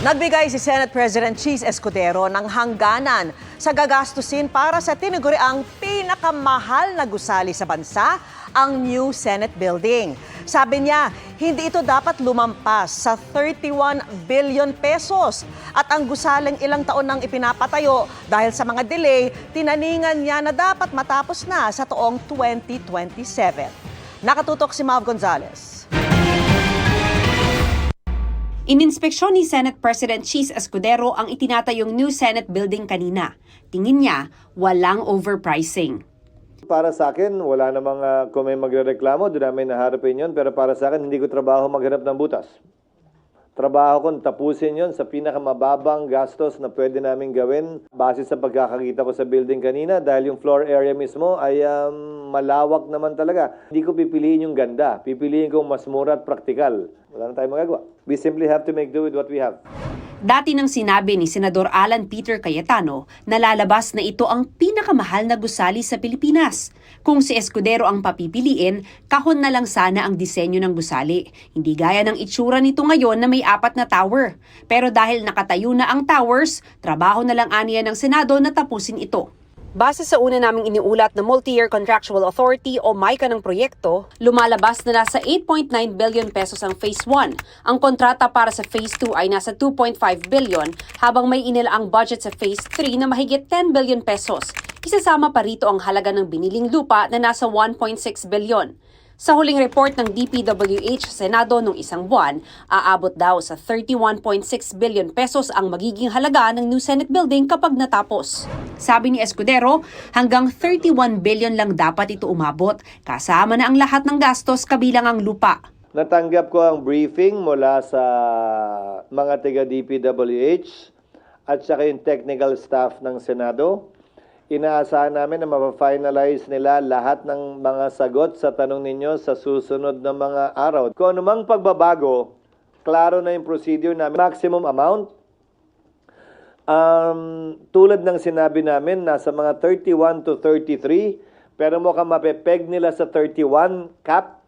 Nagbigay si Senate President Cheese Escudero ng hangganan sa gagastusin para sa tinaguriang pinakamahal na gusali sa bansa, ang new Senate building. Sabi niya, hindi ito dapat lumampas sa 31 billion pesos. At ang gusaling ilang taon nang ipinapatayo dahil sa mga delay, tinaningan niya na dapat matapos na sa taong 2027. Nakatutok si Mav Gonzalez. Ininspeksyon ni Senate President Cheese Escudero ang itinatayong new Senate building kanina. Tingin niya, walang overpricing. Para sa akin, wala namang kung may magrereklamo, doon namin naharapin yun. Pero para sa akin, hindi ko trabaho maghanap ng butas. Trabaho ko tapusin yon sa pinakamababang gastos na pwede namin gawin base sa pagkakakita ko sa building kanina dahil yung floor area mismo ay malawak naman talaga. Hindi ko pipiliin yung ganda. Pipiliin ko mas mura at praktikal. Wala na tayong magagawa. We simply have to make do with what we have. Dati nang sinabi ni Senador Alan Peter Cayetano na lalabas na ito ang pinakamahal na gusali sa Pilipinas. Kung si Escudero ang papipiliin, kahon na lang sana ang disenyo ng gusali. Hindi gaya ng itsura nito ngayon na may 4 na tower. Pero dahil nakatayo na ang towers, trabaho na lang aniya ng Senado na tapusin ito. Base sa una naming iniulat na Multi-Year Contractual Authority o MICA ng proyekto, lumalabas na nasa 8.9 billion pesos ang Phase 1. Ang kontrata para sa Phase 2 ay nasa 2.5 billion, habang may inilaang budget sa Phase 3 na mahigit 10 billion pesos. Isasama pa rito ang halaga ng biniling lupa na nasa 1.6 billion. Sa huling report ng DPWH sa Senado noong isang buwan, aabot daw sa 31.6 billion pesos ang magiging halaga ng new Senate building kapag natapos. Sabi ni Escudero, hanggang 31 billion lang dapat ito umabot, kasama na ang lahat ng gastos kabilang ang lupa. Natanggap ko ang briefing mula sa mga taga DPWH at saka yung technical staff ng Senado. Inaasahan namin na mapafinalize nila lahat ng mga sagot sa tanong ninyo sa susunod na mga araw. Kung anumang pagbabago, klaro na yung procedure namin. Maximum amount, tulad ng sinabi namin, nasa mga 31 to 33, pero mukhang mapepeg nila sa 31 cap.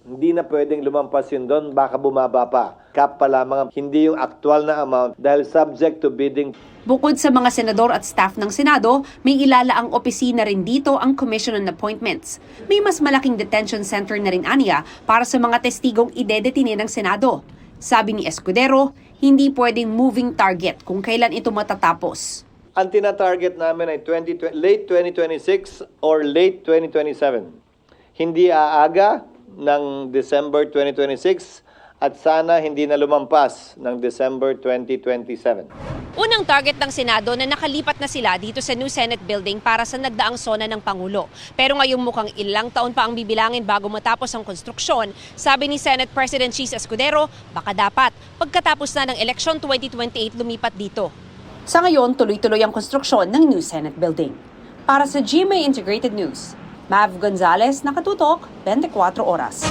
Hindi na pwedeng lumampas yun doon, baka bumaba pa. Cap pa lamang, hindi yung actual na amount dahil subject to bidding. Bukod sa mga senador at staff ng Senado, may ilalaang opisina rin dito ang Commission on Appointments. May mas malaking detention center na rin aniya para sa mga testigong idedetine ng Senado. Sabi ni Escudero, hindi pwedeng moving target kung kailan ito matatapos. Ang tina-target namin ay late 2026 or late 2027. Hindi aaga ng December 2026 at sana hindi na lumampas ng December 2027. Unang target ng Senado na nakalipat na sila dito sa new Senate building para sa nagdaang sona ng Pangulo. Pero ngayong mukhang ilang taon pa ang bibilangin bago matapos ang konstruksyon. Sabi ni Senate President Cheese Escudero, baka dapat pagkatapos na ng eleksyon 2028 lumipat dito. Sa ngayon, tuloy-tuloy ang konstruksyon ng new Senate building. Para sa GMA Integrated News, Mav Gonzalez, nakatutok, 24 oras.